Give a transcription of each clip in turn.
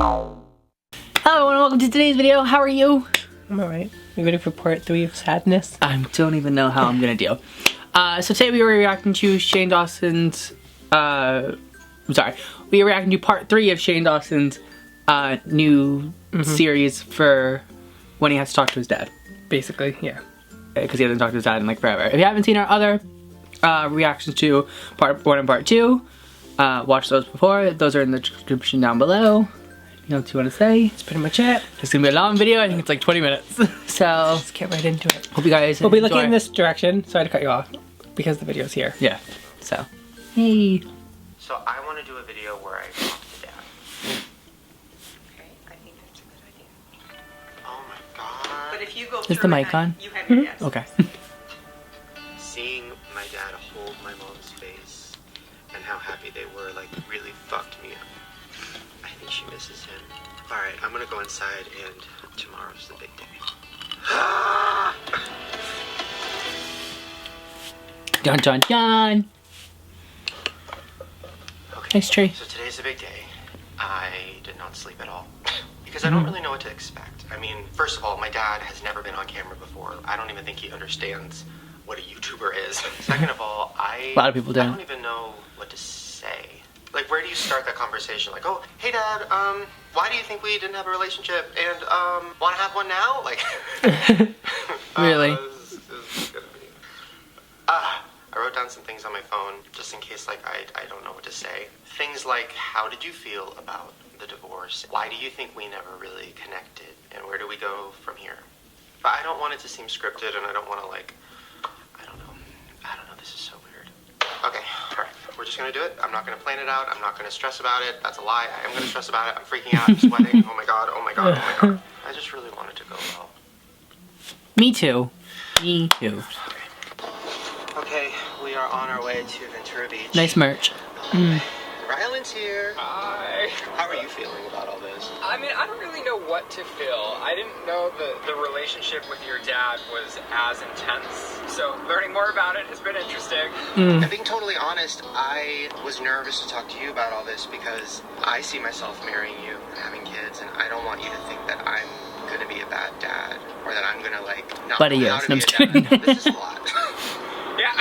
Hello and welcome to today's video. How are you? I'm alright. You ready for part 3 of sadness? I don't even know how I'm gonna deal. So today we were reacting to Shane Dawson's, we are reacting to part 3 of Shane Dawson's new series for when he has to talk to his dad. Basically, yeah. Because he hasn't talked to his dad in like forever. If you haven't seen our other reactions to part 1 and part 2, watch those before. Those are in the description down below. You know what you want to say? That's pretty much it. It's gonna be a long video. I think it's like 20 minutes. So Let's get right into it. hope you guys We'll be looking in this direction. Sorry to cut you off. Because the video's here. Yeah. So. Hey. So I want to do a video where I talk to Dad. Okay, I think that's a good idea. Oh my god. But if you go Is through the mic it, on? You have your yes. Okay. Seeing my dad hold my mom's face and how happy they were, like, really fucked me up. I think she misses him. Alright, I'm gonna go inside and tomorrow's the big day. Dun dun dun. Okay, Nice tree. so today's a big day. I did not sleep at all. Because I don't really know what to expect. I mean, first of all, my dad has never been on camera before. I don't even think he understands what a YouTuber is. Second of all, A lot of people I don't. don't even know what to say. Like, where do you start that conversation? Like, oh, hey Dad, why do you think we didn't have a relationship? And, wanna have one now? Like, Really? this is gonna be... I wrote down some things on my phone, just in case, like, I don't know what to say. Things like, how did you feel about the divorce? Why do you think we never really connected? And where do we go from here? But I don't want it to seem scripted, and I don't want to, like, I don't know, this is so weird. Okay, alright, we're just gonna do it. I'm not gonna plan it out. I'm not gonna stress about it. That's a lie. I am gonna stress about it. I'm freaking out. I'm sweating. Oh my god, oh my god, oh my god. I just really want it to go well. Me too. Me too. Okay, we are on our way to Ventura Beach. Nice merch. Ryland's here. Hi. How are you feeling about all this? I mean, I don't really know what to feel. I didn't know the relationship with your dad was as intense. So learning more about it has been interesting. And being totally honest, I was nervous to talk to you about all this because I see myself marrying you and having kids, and I don't want you to think that I'm gonna be a bad dad or that I'm gonna like not But he know how is. to No, be I'm a just dad. This is a lot. Yeah.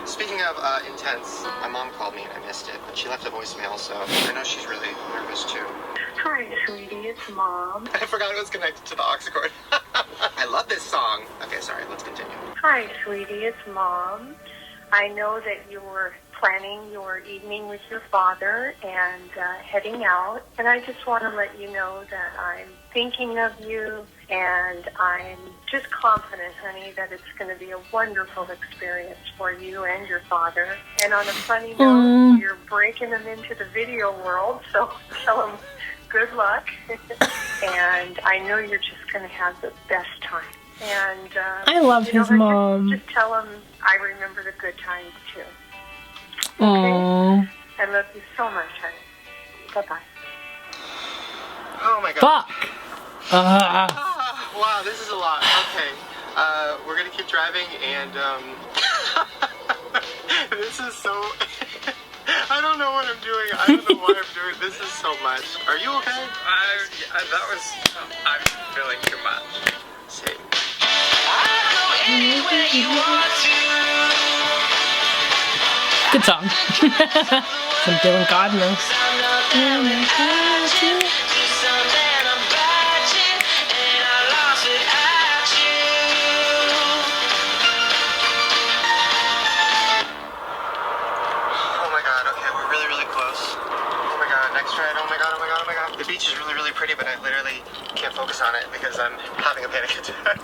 Speaking of intense, my mom called me and I missed it, but she left a voicemail, so I know she's really nervous too. Hi, sweetie, it's Mom. I forgot it was connected to the aux cord. I love this song. Okay, sorry, let's continue. Hi, sweetie, it's Mom. I know that you were planning your evening with your father and heading out, and I just want to let you know that I'm thinking of you, and I'm just confident, honey, that it's going to be a wonderful experience for you and your father. And on a funny note, you're breaking them into the video world, so tell them good luck. And I know you're just going to have the best time. And I love his mom. Just tell him I remember the good times too. Aww. I love you so much, honey. Bye-bye. Oh my god. Fuck. Wow, this is a lot. Okay. We're gonna keep driving and this is so I don't know what I'm doing. I don't know why I'm doing this is so much. Are you okay? I'm feeling too much. Same. Good song. Some Dylan Gardner. Oh my god, okay, we're really, really close. Oh my god, next ride, oh my god, oh my god, oh my god. The beach is really, really pretty, but I literally can't focus on it because I'm having a panic attack.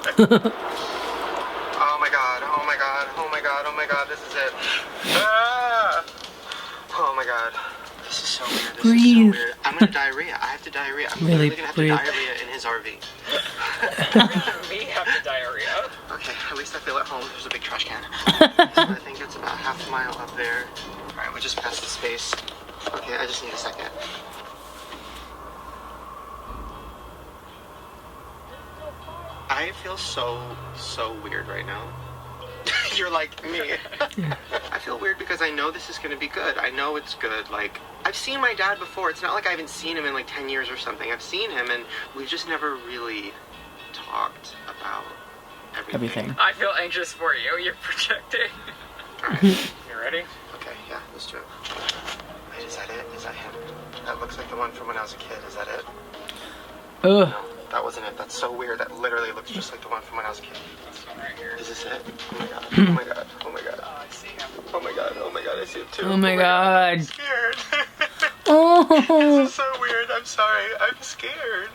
Oh my god, oh my god, oh my god, oh my god, this is it. Ah! Oh my god. This is so weird. This is so weird. I'm gonna diarrhea. I have to diarrhea. I'm Really, literally gonna have breathe. to diarrhea in his RV. Me have the diarrhea. Okay, at least I feel at home. There's a big trash can. I think it's about half a mile up there. Alright, we just passed the space. Okay, I just need a second. I feel so weird right now. You're like me. I feel weird because I know this is going to be good. I know it's good. Like, I've seen my dad before. It's not like I haven't seen him in like 10 years or something. I've seen him, and we've just never really talked about everything. I feel anxious for you. You're projecting. Alright. You ready? Okay, yeah, let's do it. Wait, is that it? Is that him? That looks like the one from when I was a kid. Is that it? Ugh. No, that wasn't it. That's so weird. That literally looks just like the one from when I was a kid. This one right here. Is this it? Oh my god. Oh my god. Oh my god. Oh, I see him. Oh my god. Oh my god. I see it too. Oh my god. I'm scared. Oh. This is so weird. I'm sorry. I'm scared.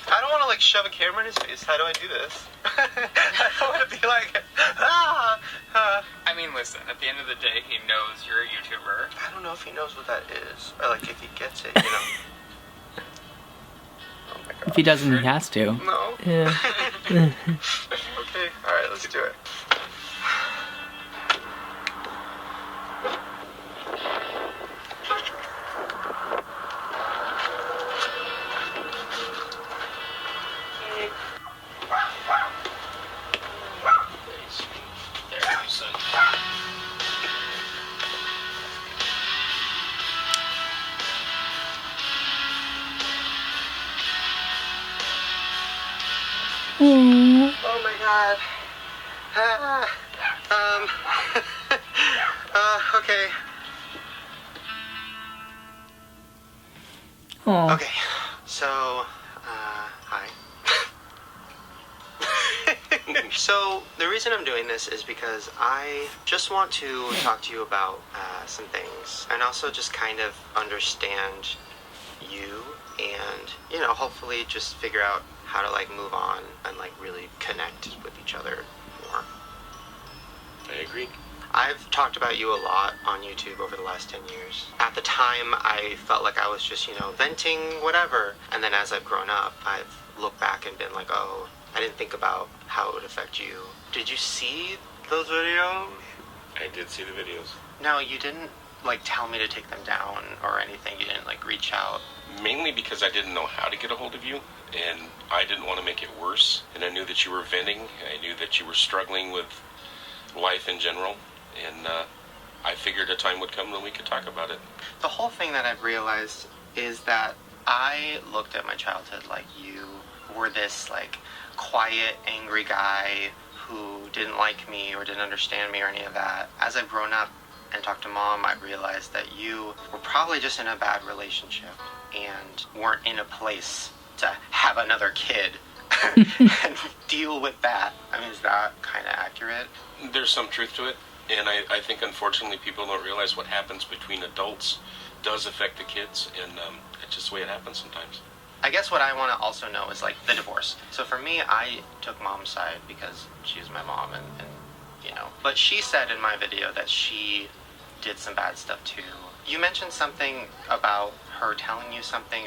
I don't want to like shove a camera in his face. How do I do this? I don't want to be like, ah. I mean, listen, at the end of the day, he knows you're a YouTuber. I don't know if he knows what that is. Or like if he gets it, you know. Oh my god. If he doesn't, he has to. No. Yeah. Okay. Alright, let's do it. Oh my god. Okay. Oh. Okay, so, hi. So, the reason I'm doing this is because I just want to talk to you about some things, and also just kind of understand you, and, you know, hopefully just figure out how to, like, move on and, like, really connect with each other more. I agree. I've talked about you a lot on YouTube over the last 10 years. At the time, I felt like I was just, you know, venting whatever. And then as I've grown up, I've looked back and been like, oh, I didn't think about how it would affect you. Did you see those videos? I did see the videos. No, you didn't, like, tell me to take them down or anything. You didn't, like, reach out. Mainly because I didn't know how to get a hold of you, and I didn't want to make it worse. And I knew that you were venting. I knew that you were struggling with life in general. And I figured a time would come when we could talk about it. The whole thing that I've realized is that I looked at my childhood like you were this, like, quiet, angry guy who didn't like me or didn't understand me or any of that. As I've grown up and talked to Mom, I realized that you were probably just in a bad relationship and weren't in a place to have another kid and deal with that. I mean, is that kind of accurate? There's some truth to it. And I think, unfortunately, people don't realize what happens between adults does affect the kids, and it's just the way it happens sometimes. I guess what I want to also know is, like, the divorce. So for me, I took Mom's side because she was my mom, and you know. But she said in my video that she did some bad stuff, too. You mentioned something about her telling you something,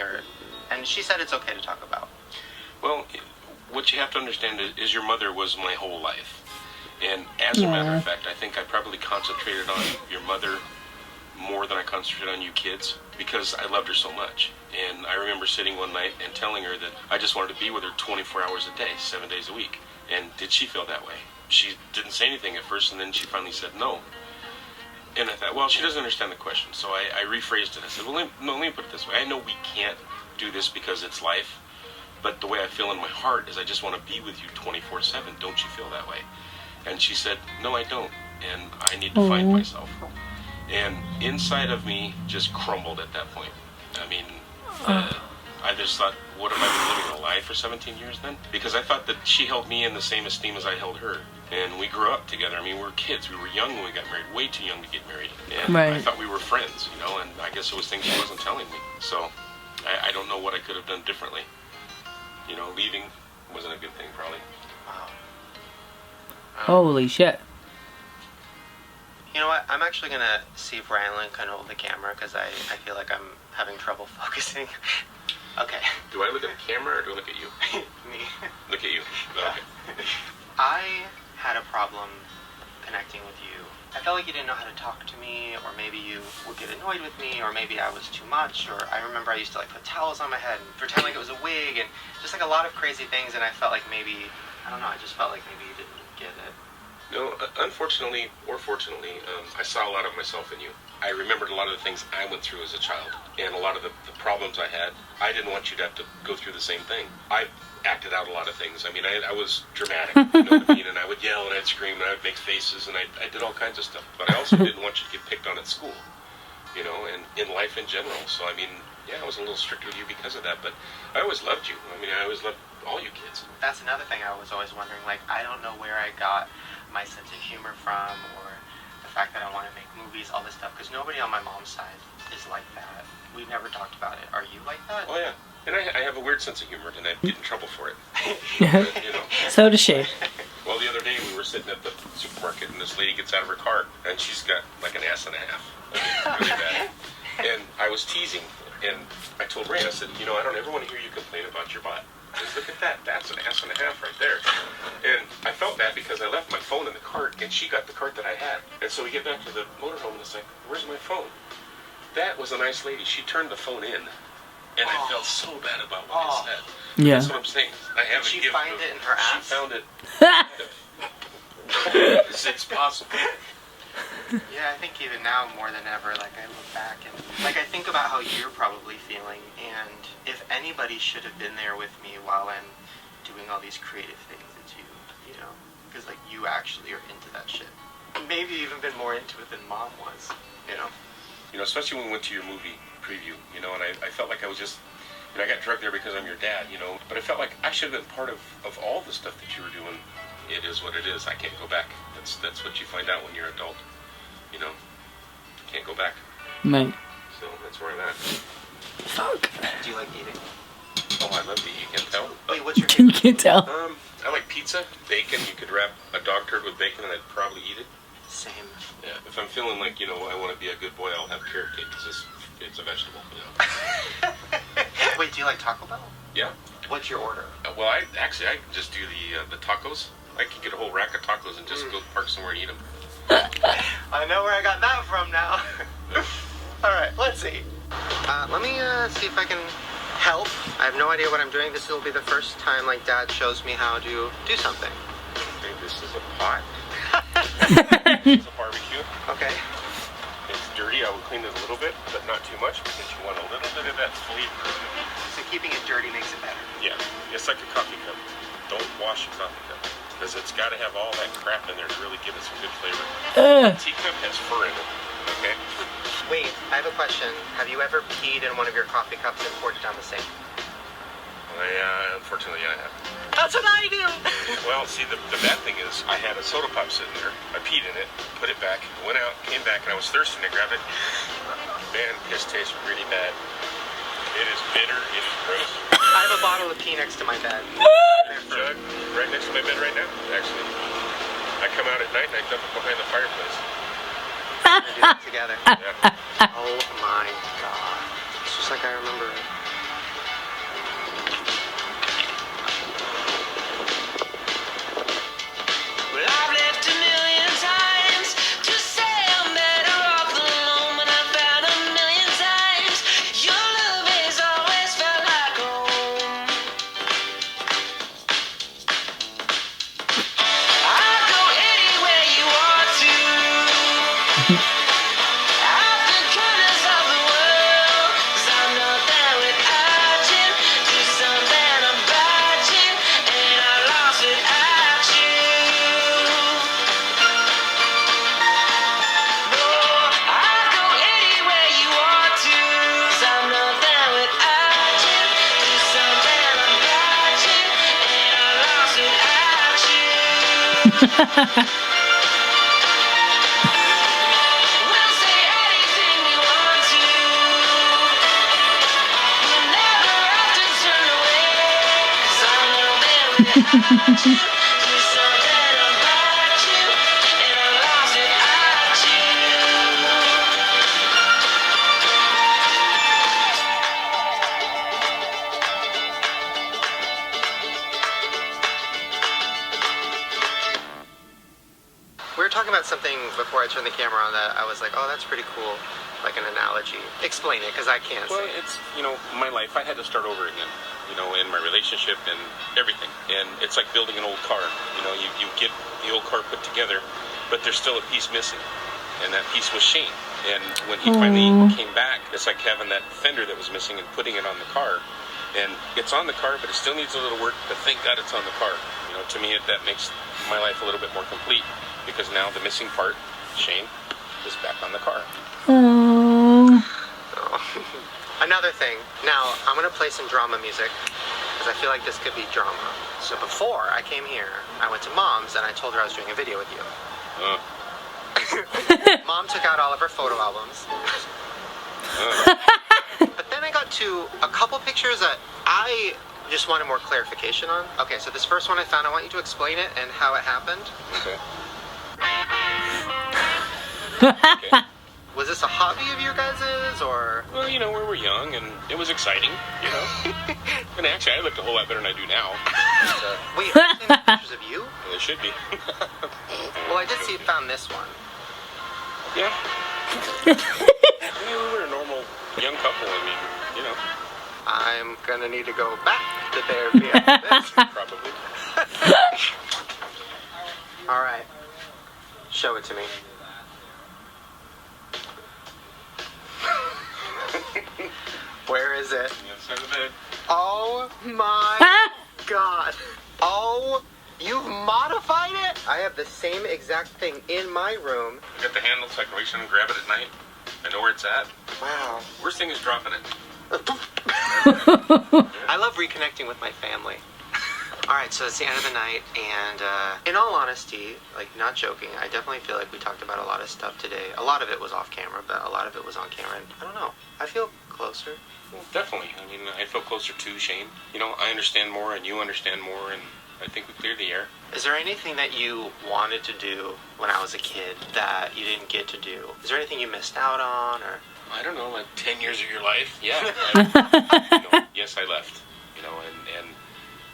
and she said it's okay to talk about. Well, what you have to understand is your mother was my whole life. And as a matter of fact, I think I probably concentrated on your mother more than I concentrated on you kids because I loved her so much. And I remember sitting one night and telling her that I just wanted to be with her 24 hours a day, 7 days a week. And did she feel that way? She didn't say anything at first, and then she finally said no. And I thought, well, she doesn't understand the question. So I rephrased it. I said, well, let me put it this way. I know we can't do this because it's life, but the way I feel in my heart is I just want to be with you 24/7. Don't you feel that way? And she said, no, I don't, and I need to find myself. And inside of me just crumbled at that point. I mean, I just thought, what have I been living a lie for 17 years then? Because I thought that she held me in the same esteem as I held her. And we grew up together. I mean, we were kids. We were young when we got married, way too young to get married. And I thought we were friends, you know, and I guess it was things she wasn't telling me. So I don't know what I could have done differently. You know, leaving wasn't a good thing, probably. Wow. Holy shit. You know what? I'm actually going to see if Rylan can hold the camera because I feel like I'm having trouble focusing. Okay. Do I look at the camera or do I look at you? Me. Look at you. Yeah. Okay. I had a problem connecting with you. I felt like you didn't know how to talk to me, or maybe you would get annoyed with me, or maybe I was too much, or I remember I used to, like, put towels on my head and pretend like it was a wig, and just, like, a lot of crazy things, and I felt like maybe, I don't know, I just felt like maybe you didn't get it. No, unfortunately or fortunately, I saw a lot of myself in you. I remembered a lot of the things I went through as a child, and a lot of the problems I had. I didn't want you to have to go through the same thing. I acted out a lot of things. I mean, I was dramatic, you know what I mean? And I would yell and I'd scream and I'd make faces and I did all kinds of stuff. But I also didn't want you to get picked on at school, you know, and in life in general. So, I mean, yeah, I was a little strict with you because of that, but I always loved you. I mean, I always loved all you kids. That's another thing I was always wondering. Like, I don't know where I got my sense of humor from, or the fact that I want to make movies, all this stuff, because nobody on my mom's side is like that. We've never talked about it. Are you like that? Oh, yeah. And I have a weird sense of humor, and I get in trouble for it. But, you know. So does she. Well, the other day we were sitting at the supermarket, and this lady gets out of her car, and she's got like an ass and a half. I mean, really bad. And I was teasing, and I told Ray, I said, you know, I don't ever want to hear you complain about your butt. Just look at that. That's an ass and a half right there. And I felt bad because I left my phone in the cart, and she got the cart that I had. And so we get back to the motorhome, and it's like, where's my phone? That was a nice lady. She turned the phone in, and I felt so bad about what I said. Yeah. That's what I'm saying. I haven't. Did she find it in her ass? She found it. It's possible. Yeah, I think even now more than ever, like I look back and like I think about how you're probably feeling, and if anybody should have been there with me while I'm doing all these creative things, it's you know, because like you actually are into that shit. Maybe even been more into it than Mom was, you know. You know, especially when we went to your movie preview, you know, and I felt like I was just, you know, I got drugged there because I'm your dad, you know, but I felt like I should have been part of all the stuff that you were doing. It is what it is. I can't go back. That's what you find out when you're an adult. You know, can't go back. Right. So that's where I'm at. Fuck. Do you like eating? Oh, I love to eat. You can't tell. Wait, what's your You favorite? can't tell. I like pizza, bacon. You could wrap a dog turd with bacon, and I'd probably eat it. Same. Yeah. If I'm feeling like, you know, I want to be a good boy, I'll have carrot cake because it's a vegetable. You know. Wait, do you like Taco Bell? Yeah. What's your order? Well, I can just do the tacos. I can get a whole rack of tacos and just go park somewhere and eat them. I know where I got that from now. All right, let's see. Let me see if I can help. I have no idea what I'm doing. This will be the first time like Dad shows me how to do something. Okay, this is a pot. This is a barbecue. Okay. It's dirty. I would clean it a little bit, but not too much because you want a little bit of that flavor. So keeping it dirty makes it better. Yeah, it's like a coffee cup. Don't wash a coffee cup because it's got to have all that crap in there to really give it some good flavor. Teacup has fur in it. Okay. Wait, I have a question. Have you ever peed in one of your coffee cups and poured it down the sink? Unfortunately, I have. That's what I do. Well, see, the bad thing is I had a soda pop sitting there. I peed in it, put it back, went out, came back, and I was thirsty to grab it. Man, this tastes really bad. It is bitter. It is gross. I have a bottle of pee next to my bed. There's a jug right next to my bed right now, actually. I come out at night and I dump it behind the fireplace. We're gonna do that together. Yeah. Oh my god. It's just like I remember it. Well, I've left a million times to say I'm better off alone, but I found a million times your love has always felt like home. I'll go anywhere you want to, out the corners of the world, 'cause I'm not there without you. Do something about you, and I lost without you. No, I'll go anywhere you want to, 'cause I'm not there without you. Do something about you, and I lost without you. We'll say anything we want to. We'll never have to turn away, 'cause I'm not there without you. Do something about you, and I'm lost without you. We were talking about something before I turned the camera on that I was like, oh, that's pretty cool. Like an analogy. Explain it, because I can't Well, say it. it's, you know, my life, I had to start over again, you know, in my relationship and everything. And it's like building an old car. You know, you get the old car put together, but there's still a piece missing, and that piece was Shane. And when he finally came back, it's like having that fender that was missing and putting it on the car. And it's on the car, but it still needs a little work, but thank God it's on the car. You know, to me, that makes my life a little bit more complete, because now the missing part, Shane, is back on the car. Another thing. Now, I'm going to play some drama music, because I feel like this could be drama. So before I came here, I went to Mom's, and I told her I was doing a video with you. Mom took out all of her photo albums. But then I got to a couple pictures that I just wanted more clarification on. Okay, so this first one I found, I want you to explain it and how it happened. Okay. Was this a hobby of your guys's, or? Well, you know, we were young, and it was exciting, you know. And actually, I looked a whole lot better than I do now. Wait, are you taking pictures of you? Well, it should be. Well, I did see you found this one. Yeah. We were a normal young couple, I mean, you know. I'm gonna need to go back to therapy after this. Probably. Alright. Show it to me. Where is it? Inside the bed. Oh my god. Oh, you've modified it? I have the same exact thing in my room. I got the handle so I can reach in and grab it at night. I know where it's at. Wow. Worst thing is dropping it. I love reconnecting with my family. Alright, so it's the end of the night, and in all honesty, like, not joking, I definitely feel like we talked about a lot of stuff today. A lot of it was off camera, but a lot of it was on camera, and I don't know. I feel closer. Well, definitely. I mean, I feel closer to Shane. You know, I understand more, and you understand more, and I think we cleared the air. Is there anything that you wanted to do when I was a kid that you didn't get to do? Is there anything you missed out on, or? I don't know, like 10 years of your life? Yeah. You know, yes, I left. You know, and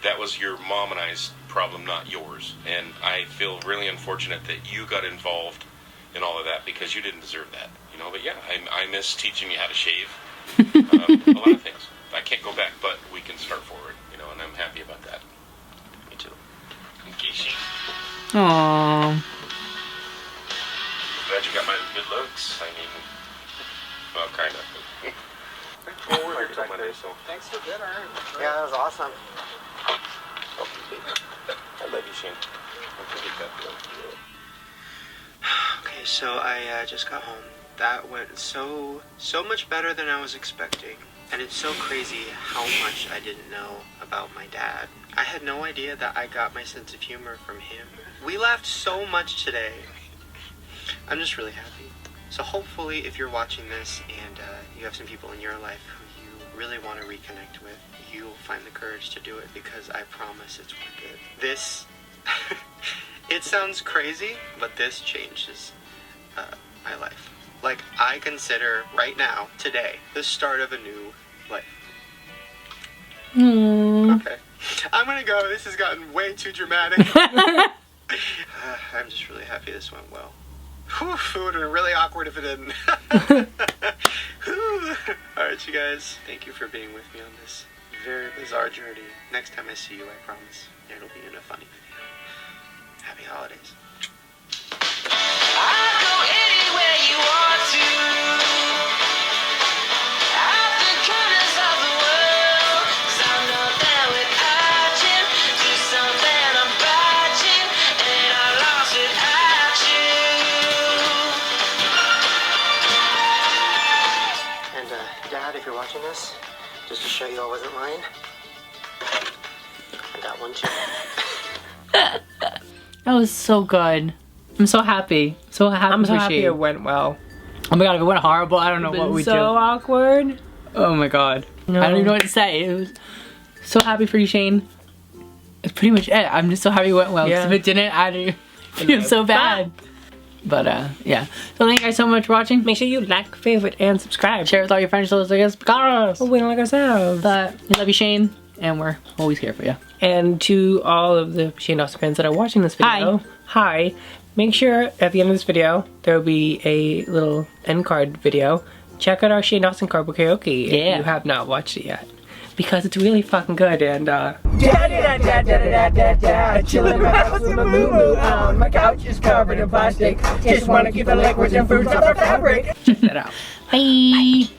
that was your mom and I's problem, not yours. And I feel really unfortunate that you got involved in all of that, because you didn't deserve that. You know, but yeah, I miss teaching you how to shave. A lot of things. I can't go back, but we can start forward, you know, and I'm happy about that. Me too. Okay, Shane. Aww. Glad you got my good looks. I mean, well, kind of. Well, we're here till Monday, so. Thanks for dinner. Yeah, that was awesome. I love you, Shane. Don't forget that. Okay, so I just got home. That went so much better than I was expecting. And it's so crazy how much I didn't know about my dad. I had no idea that I got my sense of humor from him. We laughed so much today. I'm just really happy. So hopefully, if you're watching this and you have some people in your life who you really want to reconnect with, you'll find the courage to do it, because I promise it's worth it. This, it sounds crazy, but this changes my life. Like, I consider right now, today, the start of a new life. Okay. I'm gonna go. This has gotten way too dramatic. I'm just really happy this went well. Whew, it would have been really awkward if it didn't. Alright, you guys. Thank you for being with me on this very bizarre journey. Next time I see you, I promise, it'll be in a funny video. Happy holidays. I'll go anywhere you want to. Out the corners of the world, 'cause I know that without you, do something about you, and I lost without you. And Dad, if you're watching this, just to show you I wasn't lying, I got one too. That was so good. I'm so happy. So happy. I'm so for happy Shane. it went well. Oh my god, if it went horrible, I don't know what we'd so do. awkward. Oh my god. No. I don't even know what to say. It was so happy for you, Shane. It's pretty much it. I'm just so happy it went well. 'Cause Yeah. if it didn't, I'd feel so bad. But yeah. So thank you guys so much for watching. Make sure you like, favorite, and subscribe. Share with all your friends so they guys because We don't like ourselves. but we love you, Shane, and we're always here for you. And to all of the Shane Dawson fans that are watching this video, hi. Make sure at the end of this video, there will be a little end card video. Check out our Shane Dawson Cardboard Karaoke if Yeah. you have not watched it yet. because it's really fucking good. And chilling in my house with my moo-moo on. My couch is covered in plastic. Just wanna keep the liquids and fruits off the fabric. Check that out. Bye.